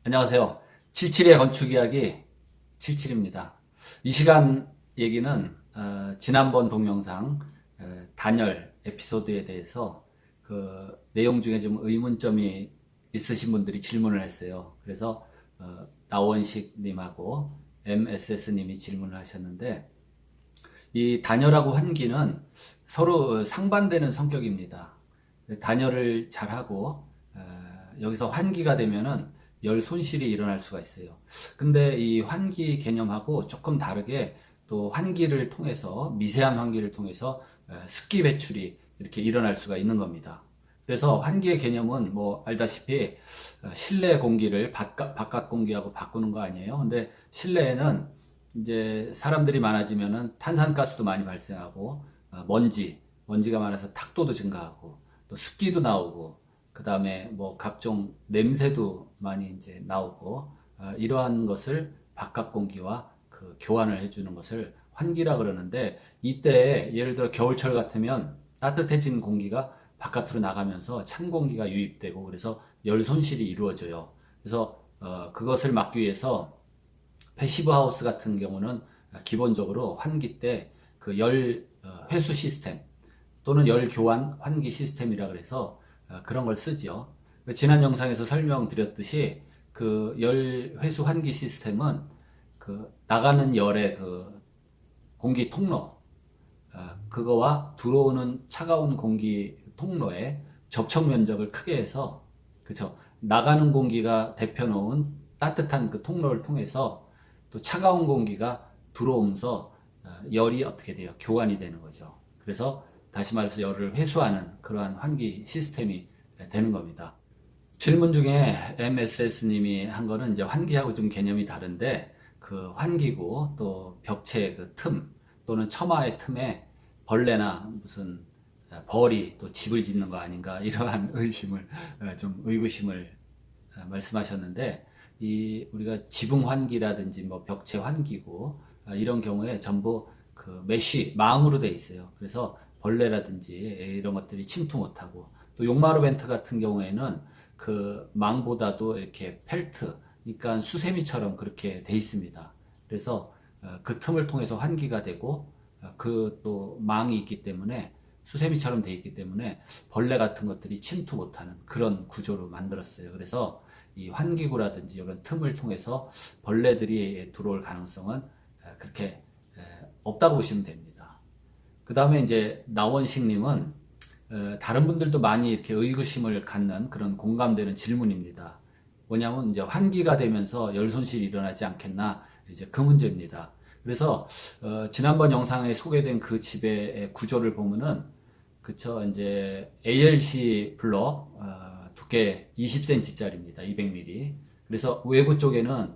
안녕하세요. 77의 건축 이야기 77입니다. 이 시간 얘기는 지난번 동영상 단열 에피소드에 대해서 그 내용 중에 좀 의문점이 있으신 분들이 질문을 했어요. 그래서 나원식 님하고 MSS 님이 질문을 하셨는데, 이 단열하고 환기는 서로 상반되는 성격입니다. 단열을 잘하고 여기서 환기가 되면은 열 손실이 일어날 수가 있어요. 근데 이 환기 개념하고 조금 다르게, 또 환기를 통해서, 미세한 환기를 통해서 습기 배출이 이렇게 일어날 수가 있는 겁니다. 그래서 환기의 개념은 뭐 알다시피 실내 공기를 바깥 공기하고 바꾸는 거 아니에요. 근데 실내에는 이제 사람들이 많아지면은 탄산가스도 많이 발생하고, 먼지가 많아서 탁도도 증가하고, 또 습기도 나오고, 그 다음에 뭐 각종 냄새도 많이 이제 나오고, 이러한 것을 바깥 공기와 그 교환을 해주는 것을 환기라 그러는데, 이때 예를 들어 겨울철 같으면 따뜻해진 공기가 바깥으로 나가면서 찬 공기가 유입되고, 그래서 열 손실이 이루어져요. 그래서 그것을 막기 위해서 패시브 하우스 같은 경우는 기본적으로 환기 때 그 열 회수 시스템 또는 열 교환 환기 시스템이라 그래서 그런 걸 쓰지요. 지난 영상에서 설명드렸듯이 그 열 회수 환기 시스템은 그 나가는 열의 그 공기 통로, 그거와 들어오는 차가운 공기 통로의 접촉 면적을 크게 해서, 그쵸, 나가는 공기가 데펴놓은 따뜻한 그 통로를 통해서 또 차가운 공기가 들어오면서 열이 어떻게 돼요? 교환이 되는 거죠. 그래서 다시 말해서 열을 회수하는 그러한 환기 시스템이 되는 겁니다. 질문 중에 MSS님이 한 거는 이제 환기하고 좀 개념이 다른데, 그 환기구 또 벽체 그 틈 또는 처마의 틈에 벌레나 무슨 벌이 또 집을 짓는 거 아닌가, 이러한 의구심을 말씀하셨는데, 이 우리가 지붕 환기라든지 뭐 벽체 환기구 이런 경우에 전부 그 메쉬 망으로 돼 있어요. 그래서 벌레라든지 이런 것들이 침투 못하고, 또 용마루 벤트 같은 경우에는 그 망보다도 이렇게 펠트, 그러니까 수세미처럼 그렇게 돼 있습니다. 그래서 그 틈을 통해서 환기가 되고, 그 또 망이 있기 때문에, 수세미처럼 돼 있기 때문에 벌레 같은 것들이 침투 못하는 그런 구조로 만들었어요. 그래서 이 환기구라든지 이런 틈을 통해서 벌레들이 들어올 가능성은 그렇게 없다고 보시면 됩니다. 그 다음에 이제 나원식님은 다른 분들도 많이 이렇게 의구심을 갖는 그런 공감되는 질문입니다. 뭐냐면 이제 환기가 되면서 열 손실이 일어나지 않겠나, 이제 그 문제입니다. 그래서 지난번 영상에 소개된 그 집의 구조를 보면은, 그쵸, 이제 ALC 블럭 두께 20cm짜리입니다. 200mm. 그래서 외부 쪽에는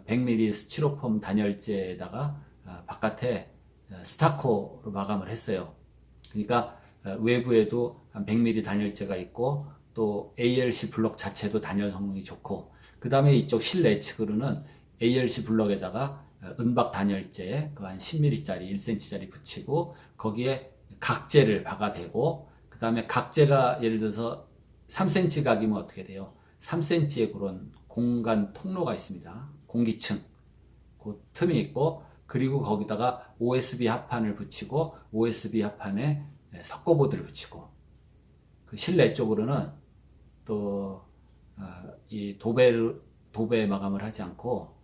100mm 스티로폼 단열재에다가 바깥에 스타코로 마감을 했어요. 그러니까 외부에도 한 100mm 단열재가 있고, 또 ALC 블럭 자체도 단열 성능이 좋고, 그 다음에 이쪽 실내 측으로는 ALC 블럭에다가 은박 단열재 그 한 10mm짜리 1cm짜리 붙이고, 거기에 각재를 박아대고, 그 다음에 각재가 예를 들어서 3cm 각이면 어떻게 돼요? 3cm의 그런 공간 통로가 있습니다. 공기층 그 틈이 있고, 그리고 거기다가 OSB 합판을 붙이고, OSB 합판에 석고보드를 붙이고, 그 실내 쪽으로는 또 이 도배 마감을 하지 않고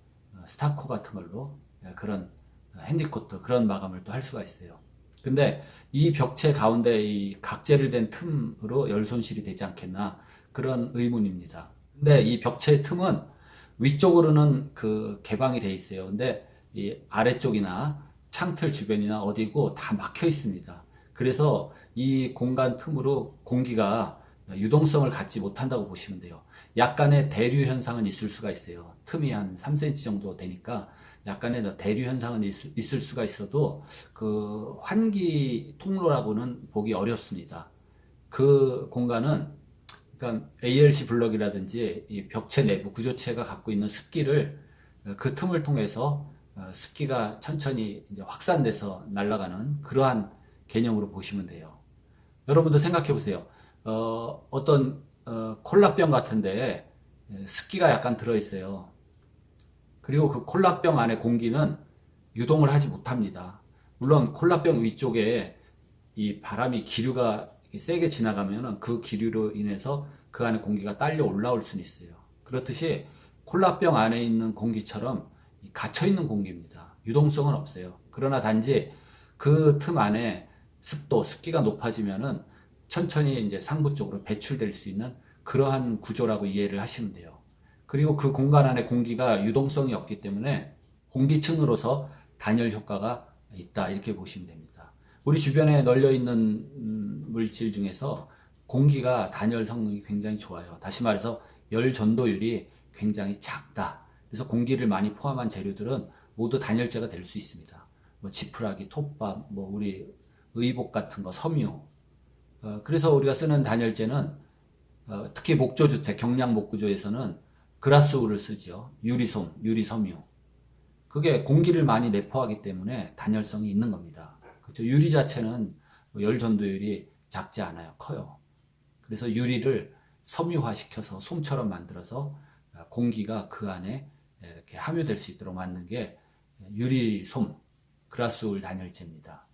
스타코 같은 걸로 그런 핸디코트 그런 마감을 또 할 수가 있어요. 근데 이 벽체 가운데 이 각재를 댄 틈으로 열 손실이 되지 않겠나, 그런 의문입니다. 근데 이 벽체의 틈은 위쪽으로는 그 개방이 돼 있어요. 근데 이 아래쪽이나 창틀 주변이나 어디고 다 막혀 있습니다. 그래서 이 공간 틈으로 공기가 유동성을 갖지 못한다고 보시면 돼요. 약간의 대류 현상은 있을 수가 있어요. 틈이 한 3cm 정도 되니까 약간의 대류 현상은 있을 수가 있어도 그 환기 통로라고는 보기 어렵습니다. 그 공간은, 그러니까 ALC 블럭이라든지 이 벽체 내부 구조체가 갖고 있는 습기를 그 틈을 통해서 습기가 천천히 이제 확산돼서 날아가는 그러한 개념으로 보시면 돼요. 여러분도 생각해 보세요. 어떤 콜라병 같은데 습기가 약간 들어있어요. 그리고 그 콜라병 안에 공기는 유동을 하지 못합니다. 물론 콜라병 위쪽에 이 바람이 기류가 세게 지나가면은 그 기류로 인해서 그 안에 공기가 딸려 올라올 수는 있어요. 그렇듯이 콜라병 안에 있는 공기처럼 갇혀 있는 공기입니다. 유동성은 없어요. 그러나 단지 그 틈 안에 습도, 습기가 높아지면은 천천히 이제 상부 쪽으로 배출될 수 있는 그러한 구조라고 이해를 하시면 돼요. 그리고 그 공간 안에 공기가 유동성이 없기 때문에 공기층으로서 단열 효과가 있다 이렇게 보시면 됩니다. 우리 주변에 널려 있는 물질 중에서 공기가 단열 성능이 굉장히 좋아요. 다시 말해서 열 전도율이 굉장히 작다. 그래서 공기를 많이 포함한 재료들은 모두 단열재가 될 수 있습니다. 뭐 지푸라기, 톱밥, 뭐 우리 의복 같은 거, 섬유. 그래서 우리가 쓰는 단열재는 특히 목조주택, 경량 목구조에서는 그라스우를 쓰죠. 유리솜, 유리섬유. 그게 공기를 많이 내포하기 때문에 단열성이 있는 겁니다. 그렇죠? 유리 자체는 열 전도율이 작지 않아요. 커요. 그래서 유리를 섬유화시켜서 솜처럼 만들어서 공기가 그 안에 이렇게 함유될 수 있도록 만든 게 유리솜, 그라스울 단열재입니다.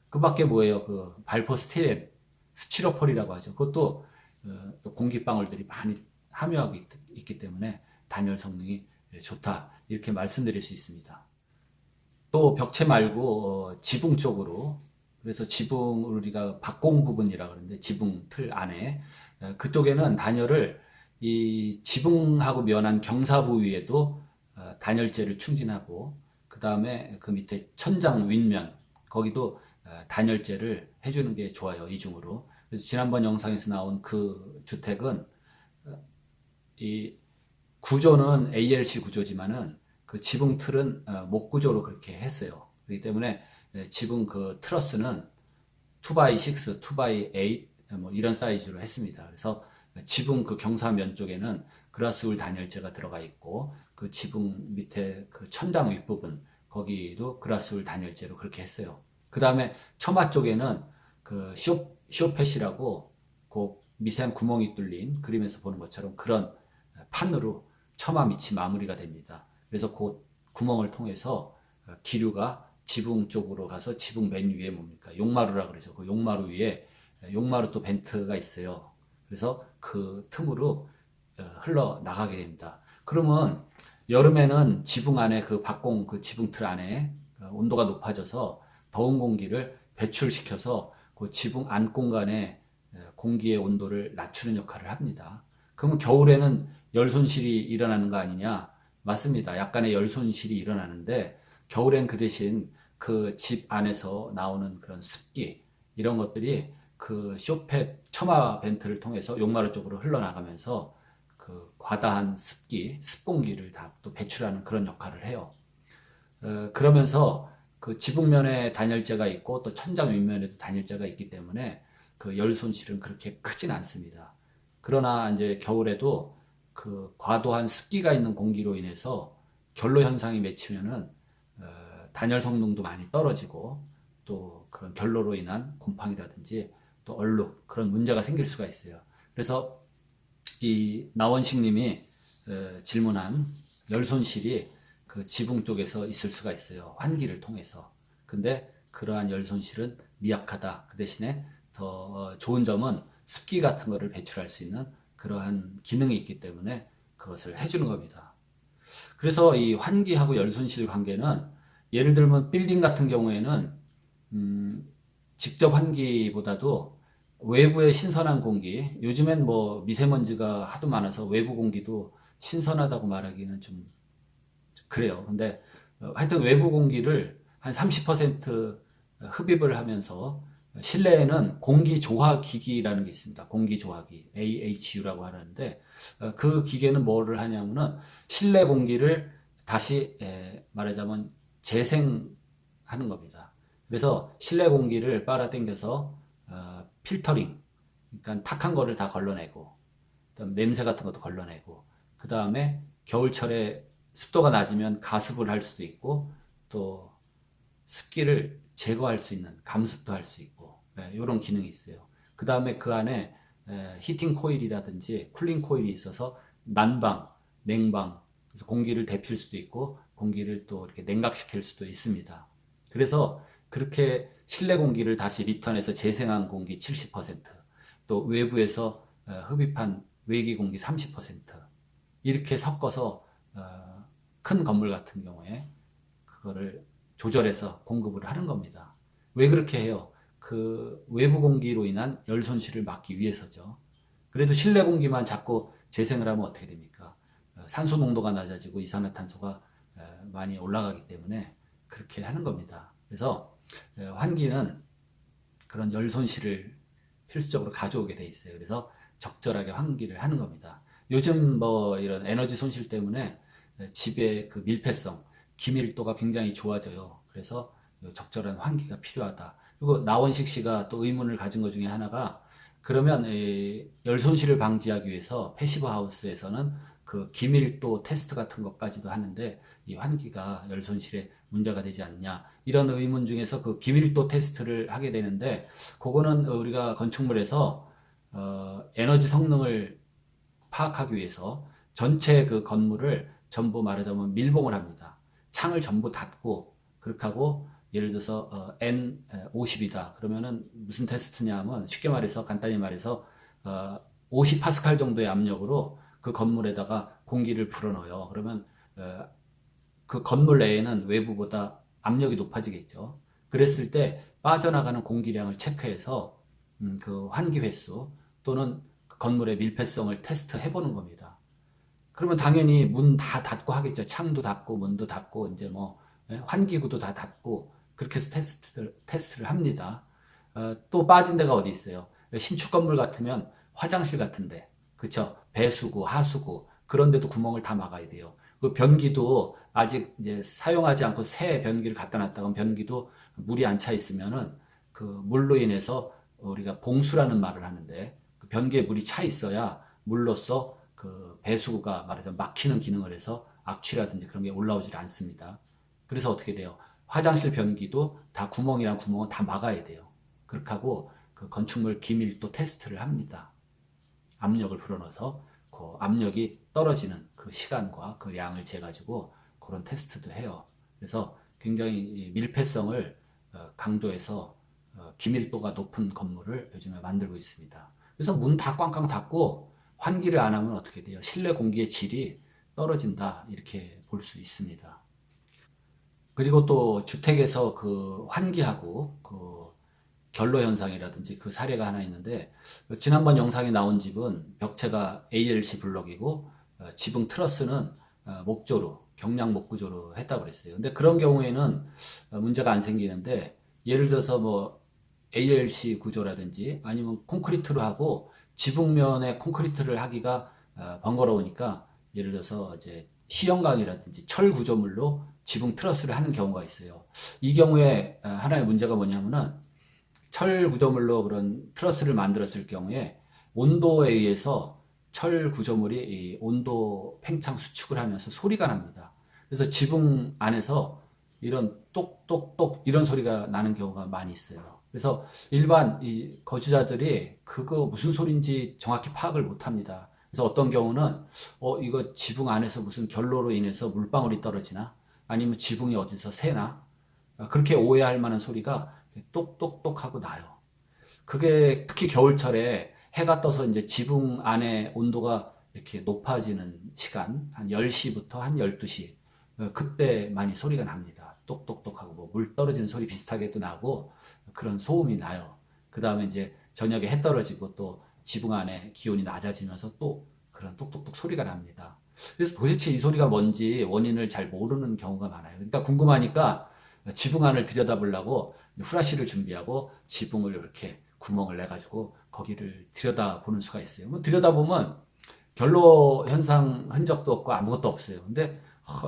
그 밖에 뭐예요? 그 발포 스티렌, 스티로폴이라고 하죠. 그것도 공기방울들이 많이 함유하고 있기 때문에 단열 성능이 좋다. 이렇게 말씀드릴 수 있습니다. 또 벽체 말고 지붕 쪽으로, 그래서 지붕 우리가 박공 부분이라고 그러는데 지붕 틀 안에 그쪽에는 단열을 이 지붕하고 면한 경사부 위에도 단열재를 충진하고 그 다음에 그 밑에 천장 윗면 거기도 단열재를 해주는 게 좋아요. 이중으로. 그래서 지난번 영상에서 나온 그 주택은 이 구조는 ALC 구조지만은 그 지붕 틀은 목 구조로 그렇게 했어요. 그렇기 때문에 지붕 그 트러스는 2x6, 2x8 뭐 이런 사이즈로 했습니다. 그래서 지붕 그 경사면 쪽에는 그라스울 단열재가 들어가 있고 그 지붕 밑에 그 천장 윗부분 거기도 그라스울 단열재로 그렇게 했어요. 그 다음에 처마 쪽에는 그 시오펫이라고 그 미세한 구멍이 뚫린 그림에서 보는 것처럼 그런 판으로 처마 밑이 마무리가 됩니다. 그래서 그 구멍을 통해서 기류가 지붕 쪽으로 가서 지붕 맨 위에 뭡니까? 용마루라 그러죠. 그 용마루 위에 용마루 또 벤트가 있어요. 그래서 그 틈으로 흘러나가게 됩니다. 그러면 여름에는 지붕 안에 그 박공 그 지붕 틀 안에 온도가 높아져서 더운 공기를 배출시켜서 그 지붕 안 공간에 공기의 온도를 낮추는 역할을 합니다. 그러면 겨울에는 열 손실이 일어나는 거 아니냐? 맞습니다. 약간의 열 손실이 일어나는데 겨울엔 그 대신 그 집 안에서 나오는 그런 습기 이런 것들이 그 쇼펫 처마 벤트를 통해서 용마루 쪽으로 흘러나가면서 그 과다한 습기, 습공기를 다 또 배출하는 그런 역할을 해요. 그러면서 그 지붕면에 단열재가 있고 또 천장 윗면에도 단열재가 있기 때문에 그 열 손실은 그렇게 크진 않습니다. 그러나 이제 겨울에도 그 과도한 습기가 있는 공기로 인해서 결로 현상이 맺히면은 단열 성능도 많이 떨어지고 또 그런 결로로 인한 곰팡이라든지 또 얼룩 그런 문제가 생길 수가 있어요. 그래서 이 나원식 님이 질문한 열 손실이 그 지붕 쪽에서 있을 수가 있어요. 환기를 통해서. 근데 그러한 열 손실은 미약하다. 그 대신에 더 좋은 점은 습기 같은 거를 배출할 수 있는 그러한 기능이 있기 때문에 그것을 해주는 겁니다. 그래서 이 환기하고 열 손실 관계는 예를 들면 빌딩 같은 경우에는 직접 환기보다도 외부의 신선한 공기, 요즘엔 뭐 미세먼지가 하도 많아서 외부 공기도 신선하다고 말하기는 좀 그래요. 근데 하여튼 외부 공기를 한 30% 흡입을 하면서 실내에는 공기조화기기라는 게 있습니다. 공기조화기, AHU라고 하는데 그 기계는 뭐를 하냐면은 실내 공기를 다시 말하자면 재생하는 겁니다. 그래서 실내 공기를 빨아당겨서 필터링, 그러니까 탁한 거를 다 걸러내고, 그다음 냄새 같은 것도 걸러내고, 그 다음에 겨울철에 습도가 낮으면 가습을 할 수도 있고, 또 습기를 제거할 수 있는 감습도 할 수 있고, 이런 기능이 있어요. 그 다음에 그 안에 히팅 코일이라든지 쿨링 코일이 있어서 난방, 냉방, 그래서 공기를 데필 수도 있고 공기를 또 이렇게 냉각시킬 수도 있습니다. 그래서 그렇게 실내 공기를 다시 리턴해서 재생한 공기 70%, 또 외부에서 흡입한 외기 공기 30% 이렇게 섞어서 큰 건물 같은 경우에 그거를 조절해서 공급을 하는 겁니다. 왜 그렇게 해요? 그 외부 공기로 인한 열 손실을 막기 위해서죠. 그래도 실내 공기만 자꾸 재생을 하면 어떻게 됩니까? 산소 농도가 낮아지고 이산화탄소가 많이 올라가기 때문에 그렇게 하는 겁니다. 그래서 환기는 그런 열 손실을 필수적으로 가져오게 돼 있어요. 그래서 적절하게 환기를 하는 겁니다. 요즘 뭐 이런 에너지 손실 때문에 집의 그 밀폐성, 기밀도가 굉장히 좋아져요. 그래서 적절한 환기가 필요하다. 그리고 나원식 씨가 또 의문을 가진 것 중에 하나가 그러면 열 손실을 방지하기 위해서 패시브 하우스에서는 그 기밀도 테스트 같은 것까지도 하는데 이 환기가 열 손실에 문제가 되지 않냐 이런 의문 중에서 그 기밀도 테스트를 하게 되는데 그거는 우리가 건축물에서 에너지 성능을 파악하기 위해서 전체 그 건물을 전부 말하자면 밀봉을 합니다. 창을 전부 닫고 그렇게 하고 예를 들어서 N50이다. 그러면은 무슨 테스트냐 하면 쉽게 말해서 간단히 말해서 50파스칼 정도의 압력으로 그 건물에다가 공기를 불어넣어요. 그러면 그 건물 내에는 외부보다 압력이 높아지겠죠. 그랬을 때 빠져나가는 공기량을 체크해서 그 환기 횟수 또는 그 건물의 밀폐성을 테스트해 보는 겁니다. 그러면 당연히 문 다 닫고 하겠죠. 창도 닫고 문도 닫고 이제 뭐 환기구도 다 닫고 그렇게 해서 테스트를 합니다. 또 빠진 데가 어디 있어요? 신축 건물 같으면 화장실 같은데, 그쵸? 배수구, 하수구 그런 데도 구멍을 다 막아야 돼요. 그 변기도 아직 이제 사용하지 않고 새 변기를 갖다 놨다가 변기도 물이 안 차 있으면은 그 물로 인해서 우리가 봉수라는 말을 하는데 그 변기에 물이 차 있어야 물로써 그 배수구가 말하자면 막히는 기능을 해서 악취라든지 그런 게 올라오질 않습니다. 그래서 어떻게 돼요? 화장실 변기도 다 구멍이랑 구멍은 다 막아야 돼요. 그렇게 하고 그 건축물 기밀도 테스트를 합니다. 압력을 불어넣어서 그 압력이 떨어지는 그 시간과 그 양을 재가지고 그런 테스트도 해요. 그래서 굉장히 밀폐성을 강조해서 기밀도가 높은 건물을 요즘에 만들고 있습니다. 그래서 문 다 꽝꽝 닫고 환기를 안 하면 어떻게 돼요? 실내 공기의 질이 떨어진다 이렇게 볼 수 있습니다. 그리고 또 주택에서 그 환기하고 그 결로 현상이라든지 그 사례가 하나 있는데 지난번 영상에 나온 집은 벽체가 ALC 블럭이고 지붕 트러스는 목조로 경량 목구조로 했다고 그랬어요. 근데 그런 경우에는 문제가 안 생기는데 예를 들어서 뭐 ALC 구조라든지 아니면 콘크리트로 하고 지붕면에 콘크리트를 하기가 번거로우니까 예를 들어서 이제 시형강이라든지 철 구조물로 지붕 트러스를 하는 경우가 있어요. 이 경우에 하나의 문제가 뭐냐면은 철 구조물로 그런 트러스를 만들었을 경우에 온도에 의해서 철 구조물이 이 온도 팽창 수축을 하면서 소리가 납니다. 그래서 지붕 안에서 이런 똑똑똑 이런 소리가 나는 경우가 많이 있어요. 그래서 일반 이 거주자들이 그거 무슨 소리인지 정확히 파악을 못 합니다. 그래서 어떤 경우는 이거 지붕 안에서 무슨 결로로 인해서 물방울이 떨어지나 아니면 지붕이 어디서 새나 그렇게 오해할 만한 소리가 똑똑똑 하고 나요. 그게 특히 겨울철에 해가 떠서 이제 지붕 안에 온도가 이렇게 높아지는 시간, 한 10시부터 한 12시, 그때 많이 소리가 납니다. 똑똑똑 하고 뭐 물 떨어지는 소리 비슷하게도 나고 그런 소음이 나요. 그 다음에 이제 저녁에 해 떨어지고 또 지붕 안에 기온이 낮아지면서 또 그런 똑똑똑 소리가 납니다. 그래서 도대체 이 소리가 뭔지 원인을 잘 모르는 경우가 많아요. 그러니까 궁금하니까 지붕 안을 들여다보려고 후라시를 준비하고 지붕을 이렇게 구멍을 내가지고 거기를 들여다보는 수가 있어요. 뭐 들여다보면 결로 현상 흔적도 없고 아무것도 없어요. 근데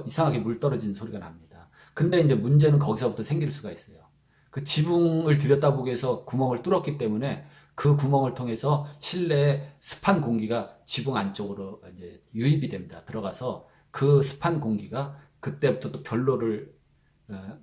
이상하게 물 떨어지는 소리가 납니다. 근데 이제 문제는 거기서부터 생길 수가 있어요. 그 지붕을 들여다보기 위해서 구멍을 뚫었기 때문에 그 구멍을 통해서 실내에 습한 공기가 지붕 안쪽으로 이제 유입이 됩니다. 들어가서 그 습한 공기가 그때부터 또 결로를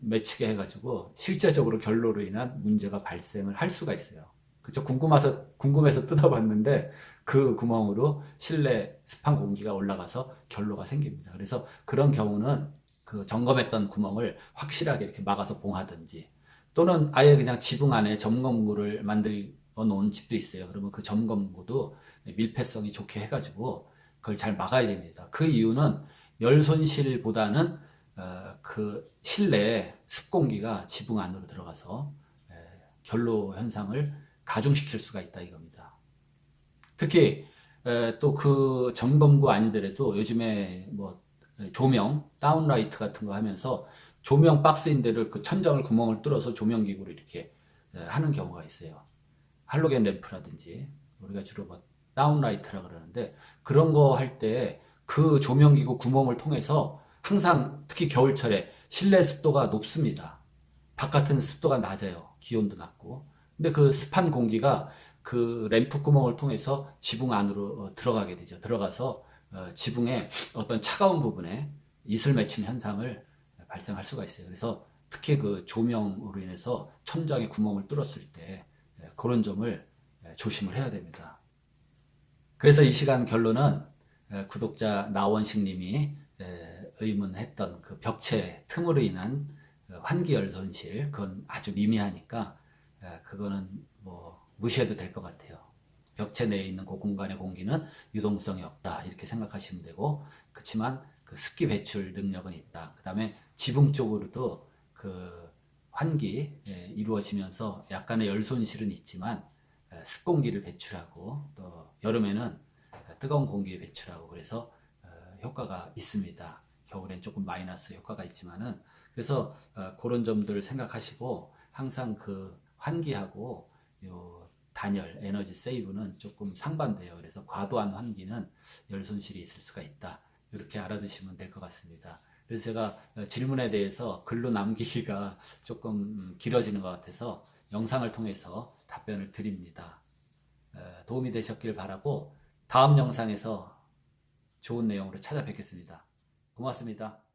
맺히게 해가지고 실제적으로 결로로 인한 문제가 발생을 할 수가 있어요. 그쵸? 궁금해서 뜯어봤는데 그 구멍으로 실내 습한 공기가 올라가서 결로가 생깁니다. 그래서 그런 경우는 그 점검했던 구멍을 확실하게 이렇게 막아서 봉하든지 또는 아예 그냥 지붕 안에 점검구를 만들어 놓은 집도 있어요. 그러면 그 점검구도 밀폐성이 좋게 해가지고 그걸 잘 막아야 됩니다. 그 이유는 열 손실보다는 그 실내에 습공기가 지붕 안으로 들어가서 결로 현상을 가중시킬 수가 있다 이겁니다. 특히 또 그 점검구 아니더라도 요즘에 뭐 조명, 다운라이트 같은 거 하면서 조명 박스인 데를 그 천장을 구멍을 뚫어서 조명기구를 이렇게 하는 경우가 있어요. 할로겐 램프라든지 우리가 주로 뭐 다운라이트라 그러는데 그런 거 할 때 그 조명기구 구멍을 통해서 항상 특히 겨울철에 실내 습도가 높습니다. 바깥은 습도가 낮아요. 기온도 낮고. 근데 그 습한 공기가 그 램프 구멍을 통해서 지붕 안으로 들어가게 되죠. 들어가서 지붕의 어떤 차가운 부분에 이슬 맺힘 현상을 발생할 수가 있어요. 그래서 특히 그 조명으로 인해서 천장에 구멍을 뚫었을 때 그런 점을 조심을 해야 됩니다. 그래서 이 시간 결론은 구독자 나원식 님이 의문했던 그 벽체 틈으로 인한 환기열 손실, 그건 아주 미미하니까 그거는 뭐 무시해도 될 것 같아요. 벽체 내에 있는 그 공간의 공기는 유동성이 없다 이렇게 생각하시면 되고, 그렇지만 그 습기 배출 능력은 있다. 그 다음에 지붕 쪽으로도 그 환기 이루어지면서 약간의 열 손실은 있지만 습공기를 배출하고 또 여름에는 뜨거운 공기 배출하고 그래서 효과가 있습니다. 겨울엔 조금 마이너스 효과가 있지만은 그래서 그런 점들을 생각하시고 항상 그 환기하고 요 단열 에너지 세이브는 조금 상반돼요. 그래서 과도한 환기는 열 손실이 있을 수가 있다. 이렇게 알아두시면 될 것 같습니다. 그래서 제가 질문에 대해서 글로 남기기가 조금 길어지는 것 같아서 영상을 통해서 답변을 드립니다. 도움이 되셨길 바라고 다음 영상에서 좋은 내용으로 찾아뵙겠습니다. 고맙습니다.